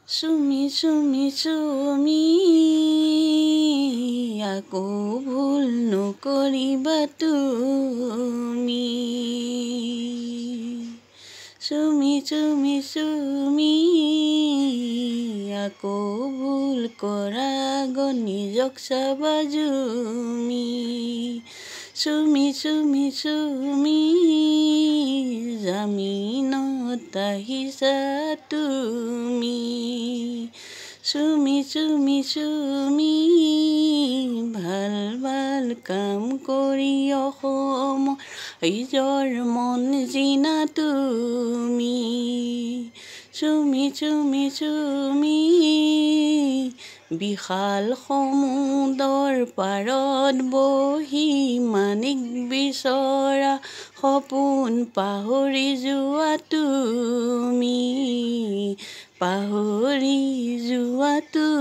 চুমি চুমি চুমি আকৌ ভুল নকৰিবা তুমি চুমি চুমি চুমি আকৌ ভুল কৰা আগত নিজক চাবা জুমি চুমি চুমি চুমি জামিনত আহিছা তুমি চুমি চুমি চুমি ভাল ভাল কাম কৰি অসমৰ নিজৰ মন জিনা তুমি চুমি চুমি চুমি বিশাল সমুদ্ৰৰ পাৰত বহি মানিক বিচৰা সপোন পাহৰি যোৱা তুমি পাহৰি যোৱা তুমি